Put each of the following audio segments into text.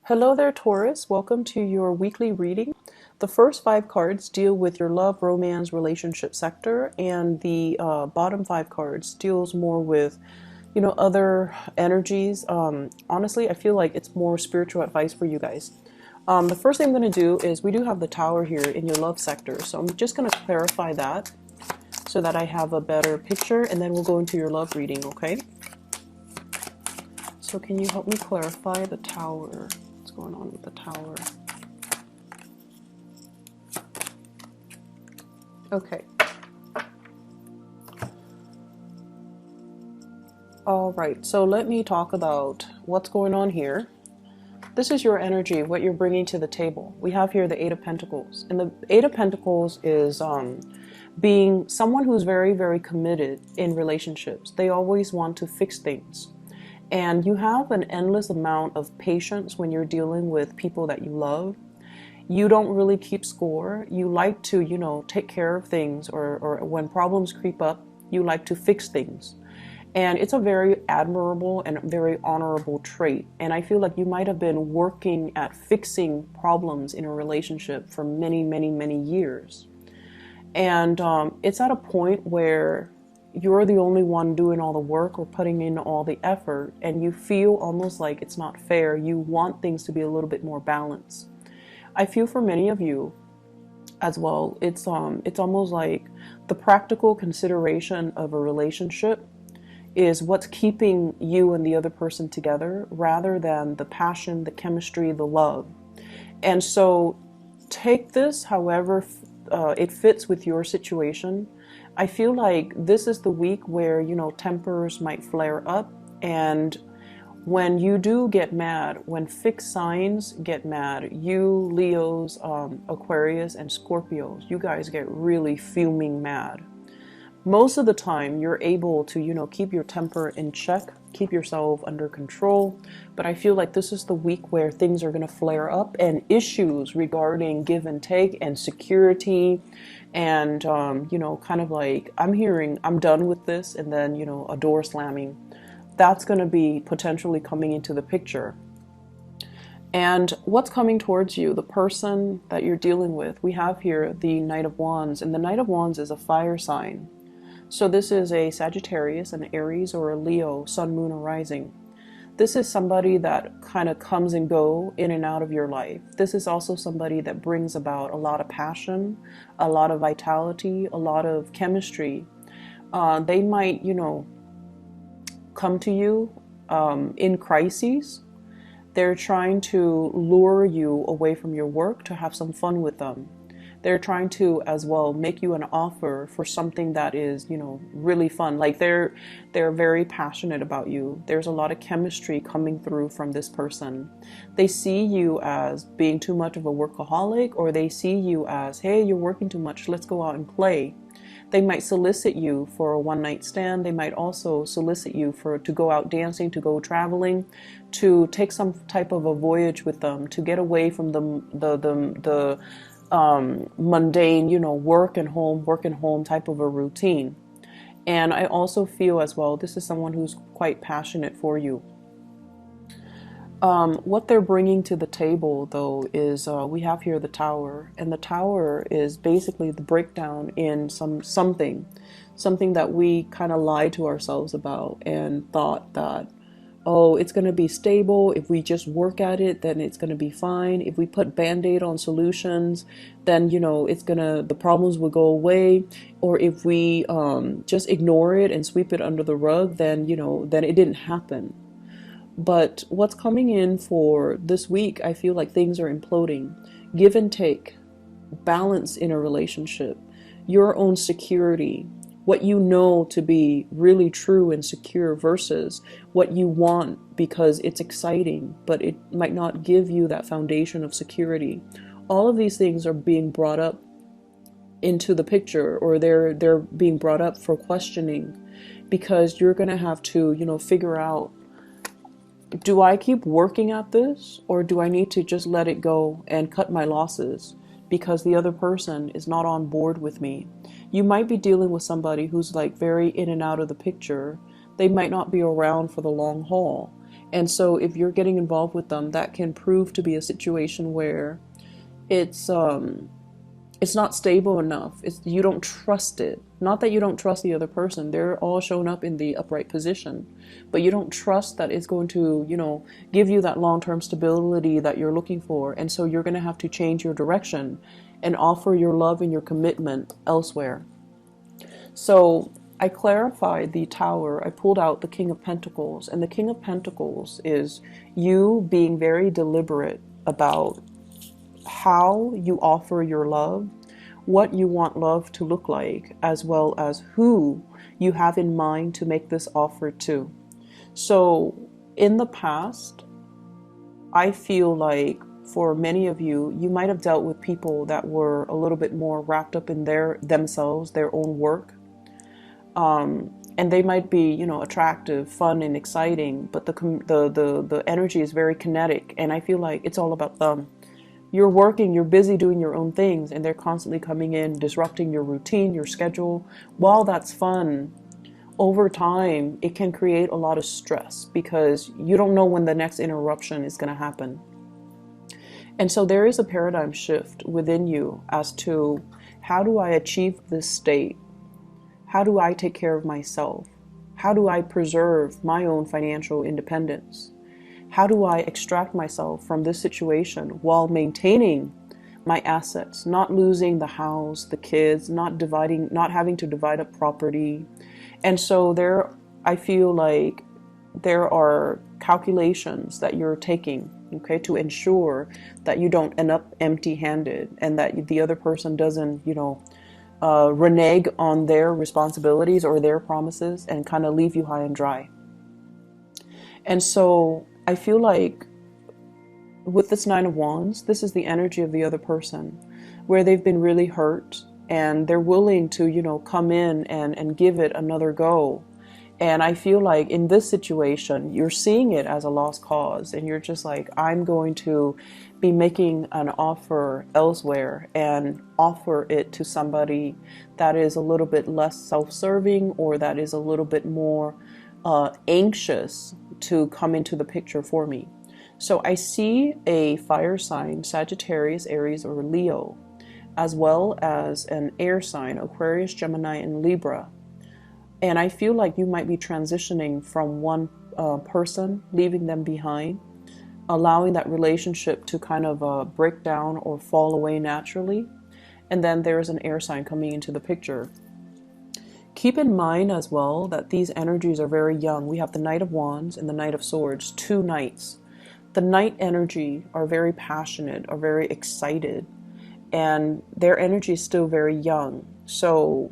Hello there, Taurus. Welcome to your weekly reading. The first five cards deal with your love, romance, relationship sector, and the bottom five cards deals more with, other energies. Honestly, I feel like it's more spiritual advice for you guys. The first thing I'm going to do is we do have the Tower here in your love sector, so I'm just going to clarify that so that I have a better picture, and then we'll go into your love reading, okay? So can you help me clarify the Tower? What's going on with the Tower? Okay. All right, so let me talk about what's going on here. This is your energy, what you're bringing to the table. We have here the Eight of Pentacles. And the Eight of Pentacles is being someone who's very, very committed in relationships. They always want to fix things. And you have an endless amount of patience when you're dealing with people that you love. You don't really keep score. You like to, take care of things, or when problems creep up, you like to fix things. And it's a very admirable and very honorable trait. And I feel like you might have been working at fixing problems in a relationship for many, many, many years. And it's at a point where you're the only one doing all the work or putting in all the effort, and you feel almost like it's not fair. You want things to be a little bit more balanced. I feel for many of you as well, it's almost like the practical consideration of a relationship is what's keeping you and the other person together rather than the passion, the chemistry, the love. And so take this however it fits with your situation. I feel like this is the week where, tempers might flare up. And when you do get mad, when fixed signs get mad, you Leos, Aquarius, and Scorpios, you guys get really fuming mad. Most of the time you're able to, keep your temper in check, keep yourself under control. But I feel like this is the week where things are going to flare up, and issues regarding give and take and security and, kind of like I'm hearing I'm done with this, and then, a door slamming. That's going to be potentially coming into the picture. And what's coming towards you, the person that you're dealing with, we have here the Knight of Wands, and the Knight of Wands is a fire sign. So this is a Sagittarius, an Aries, or a Leo, Sun, Moon, or Rising. This is somebody that kind of comes and go in and out of your life. This is also somebody that brings about a lot of passion, a lot of vitality, a lot of chemistry. They might, come to you in crises. They're trying to lure you away from your work to have some fun with them. They're trying to as well make you an offer for something that is, really fun. Like they're very passionate about you. There's a lot of chemistry coming through from this person. They see you as being too much of a workaholic, or they see you as, hey, you're working too much, let's go out and play. They might solicit you for a one-night stand. They might also solicit you to go out dancing, to go traveling, to take some type of a voyage with them, to get away from the mundane, work and home type of a routine. And I also feel as well, this is someone who's quite passionate for you. What they're bringing to the table, though, is we have here the Tower, and the Tower is basically the breakdown in something that we kind of lied to ourselves about and thought that, oh, it's going to be stable. If we just work at it, then it's going to be fine. If we put Band-Aid on solutions, then, the problems will go away. Or if we just ignore it and sweep it under the rug, then, then it didn't happen. But what's coming in for this week, I feel like things are imploding. Give and take, balance in a relationship, your own security, what you know to be really true and secure versus what you want because it's exciting, but it might not give you that foundation of security. All of these things are being brought up into the picture, or they're being brought up for questioning, because you're going to have to, figure out, do I keep working at this, or do I need to just let it go and cut my losses because the other person is not on board with me? You might be dealing with somebody who's like very in and out of the picture. They might not be around for the long haul. And so if you're getting involved with them, that can prove to be a situation where it's not stable enough. You don't trust it. Not that you don't trust the other person. They're all shown up in the upright position, but you don't trust that it's going to, give you that long-term stability that you're looking for. And so you're going to have to change your direction and offer your love and your commitment elsewhere. So I clarified the Tower. I pulled out the King of Pentacles, and the King of Pentacles is you being very deliberate about how you offer your love, what you want love to look like, as well as who you have in mind to make this offer to. So in the past, I feel like for many of you, you might have dealt with people that were a little bit more wrapped up in themselves, their own work. And they might be, attractive, fun, and exciting, but the energy is very kinetic, and I feel like it's all about them. You're working, you're busy doing your own things, and they're constantly coming in, disrupting your routine, your schedule. While that's fun, over time, it can create a lot of stress because you don't know when the next interruption is going to happen. And so there is a paradigm shift within you as to, how do I achieve this state? How do I take care of myself? How do I preserve my own financial independence? How do I extract myself from this situation while maintaining my assets, not losing the house, the kids, not having to divide up property? And so I feel like there are calculations that you're taking, okay, to ensure that you don't end up empty-handed and that the other person doesn't, renege on their responsibilities or their promises and kind of leave you high and dry. And so I feel like with this Nine of Wands, this is the energy of the other person where they've been really hurt and they're willing to, come in and give it another go. And I feel like in this situation, you're seeing it as a lost cause and you're just like, I'm going to be making an offer elsewhere and offer it to somebody that is a little bit less self-serving or that is a little bit more anxious to come into the picture for me. So I see a fire sign, Sagittarius, Aries, or Leo, as well as an air sign, Aquarius, Gemini, and Libra. And I feel like you might be transitioning from one person, leaving them behind, allowing that relationship to kind of break down or fall away naturally. And then there's an air sign coming into the picture. Keep in mind as well that these energies are very young. We have the Knight of Wands and the Knight of Swords, two knights. The Knight energy are very passionate, are very excited, and their energy is still very young. So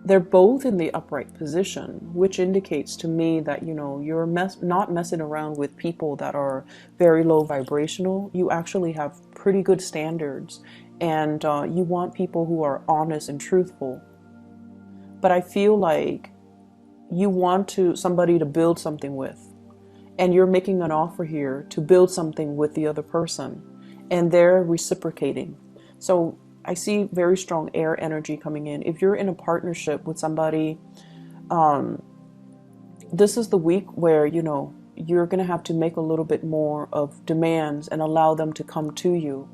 they're both in the upright position, which indicates to me that, you're not messing around with people that are very low vibrational. You actually have pretty good standards, and you want people who are honest and truthful. But I feel like you want somebody to build something with, and you're making an offer here to build something with the other person, and they're reciprocating. So I see very strong air energy coming in. If you're in a partnership with somebody, this is the week where, you're going to have to make a little bit more of demands and allow them to come to you.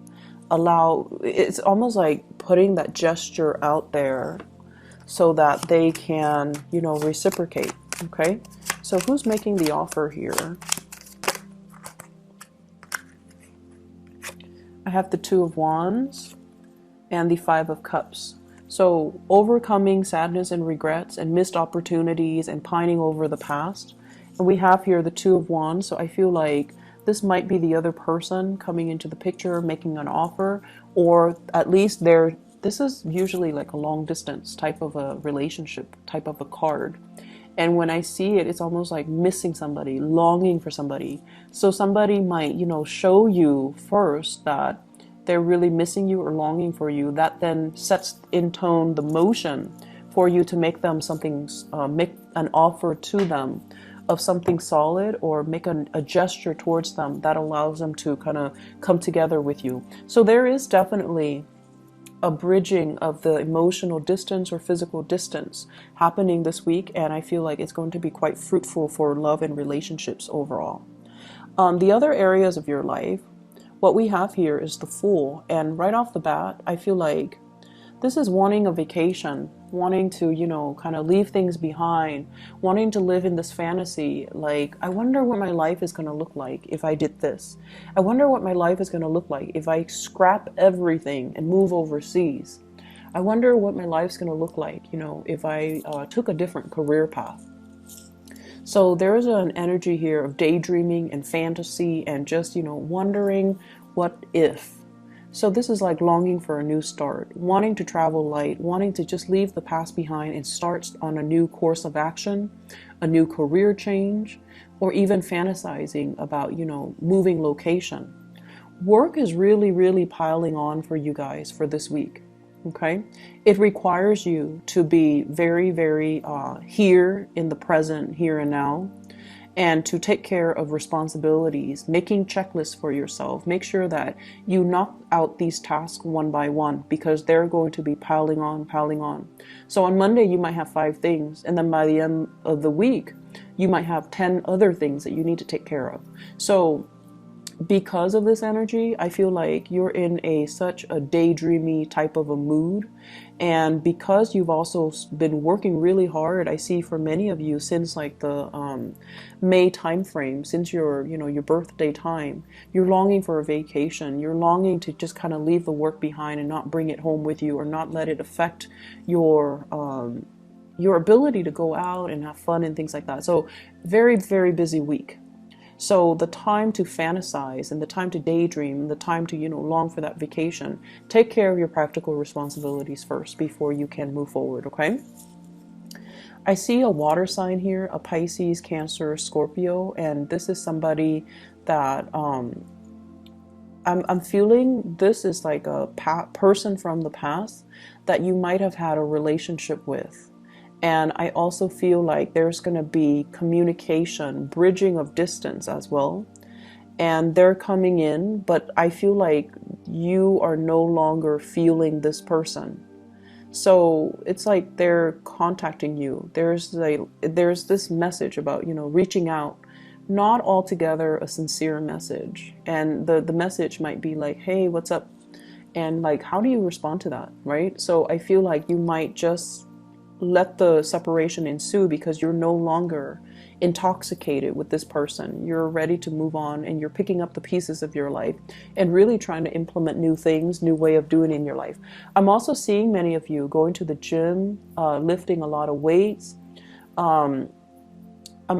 It's almost like putting that gesture out there so that they can, reciprocate. Okay. So who's making the offer here? I have the Two of Wands and the Five of Cups. So overcoming sadness and regrets and missed opportunities and pining over the past. And we have here the Two of Wands. So I feel like this might be the other person coming into the picture, making an offer, or at least this is usually like a long distance type of a relationship, type of a card. And when I see it, it's almost like missing somebody, longing for somebody. So somebody might, show you first that they're really missing you or longing for you. That then sets in tone the motion for you to make them something, make an offer to them of something solid, or make a gesture towards them that allows them to kind of come together with you. So there is definitely a bridging of the emotional distance or physical distance happening this week, and I feel like it's going to be quite fruitful for love and relationships overall. The other areas of your life, what we have here is the Fool, and right off the bat, I feel like this is wanting a vacation, wanting to, kind of leave things behind, wanting to live in this fantasy. Like, I wonder what my life is going to look like if I did this. I wonder what my life is going to look like if I scrap everything and move overseas. I wonder what my life's going to look like, if I took a different career path. So there's an energy here of daydreaming and fantasy and just, wondering what if. So this is like longing for a new start, wanting to travel light, wanting to just leave the past behind and start on a new course of action, a new career change, or even fantasizing about, moving location. Work is really, really piling on for you guys for this week. Okay. It requires you to be very, very here in the present, here and now, and to take care of responsibilities, making checklists for yourself. Make sure that you knock out these tasks one by one, because they're going to be piling on, piling on. So on Monday, you might have 5 things, and then by the end of the week, you might have 10 other things that you need to take care of. So because of this energy, I feel like you're in such a daydreamy type of a mood. And because you've also been working really hard, I see for many of you since like the May time frame, since your birthday time, you're longing for a vacation. You're longing to just kind of leave the work behind and not bring it home with you, or not let it affect your ability to go out and have fun and things like that. So very, very busy week. So the time to fantasize and the time to daydream, the time to, long for that vacation, take care of your practical responsibilities first before you can move forward, okay? I see a water sign here, a Pisces, Cancer, Scorpio, and this is somebody that I'm feeling this is like a person from the past that you might have had a relationship with. And I also feel like there's going to be communication, bridging of distance as well. And they're coming in, but I feel like you are no longer feeling this person. So it's like they're contacting you. There's this message about, reaching out, not altogether a sincere message. And the message might be like, hey, what's up? And like, how do you respond to that, right? So I feel like you might just let the separation ensue because you're no longer intoxicated with this person. You're ready to move on, and you're picking up the pieces of your life and really trying to implement new things, new way of doing in your life. I'm also seeing many of you going to the gym, lifting a lot of weights. I'm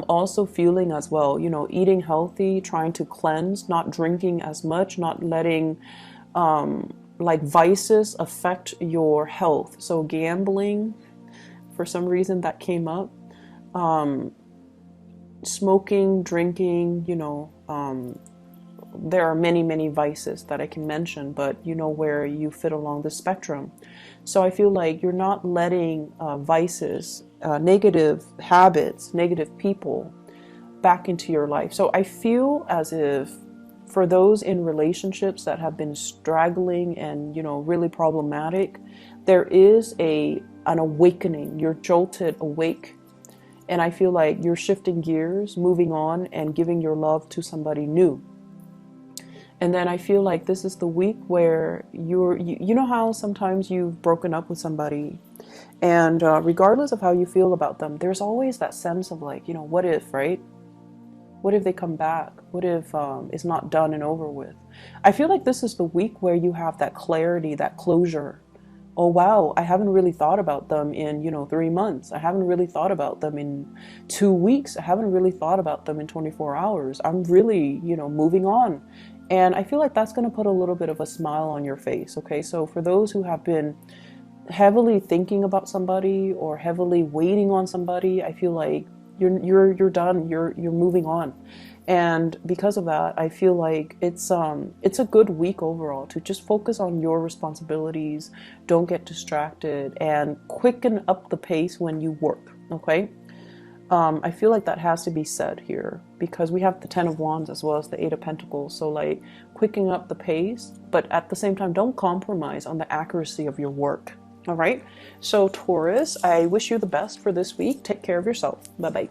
also feeling as well, eating healthy, trying to cleanse, not drinking as much, not letting like vices affect your health. So gambling, for some reason that came up, smoking, drinking, there are many, many vices that I can mention, but where you fit along the spectrum. So I feel like you're not letting vices, negative habits, negative people back into your life. So I feel as if for those in relationships that have been straggling and, really problematic, there is an awakening. You're jolted awake. And I feel like you're shifting gears, moving on, and giving your love to somebody new. And then I feel like this is the week where you know how sometimes you've broken up with somebody, and regardless of how you feel about them, there's always that sense of like, what if, right? What if they come back? What if it's not done and over with? I feel like this is the week where you have that clarity, that closure. Oh, wow, I haven't really thought about them in, 3 months. I haven't really thought about them in 2 weeks. I haven't really thought about them in 24 hours. I'm really, moving on. And I feel like that's going to put a little bit of a smile on your face. Okay, so for those who have been heavily thinking about somebody or heavily waiting on somebody, I feel like you're done. You're moving on. And because of that, I feel like it's a good week overall to just focus on your responsibilities. Don't get distracted, and quicken up the pace when you work. Okay. I feel like that has to be said here because we have the Ten of Wands as well as the Eight of Pentacles. So like quickening up the pace, but at the same time, don't compromise on the accuracy of your work. All right. So Taurus, I wish you the best for this week. Take care of yourself. Bye-bye.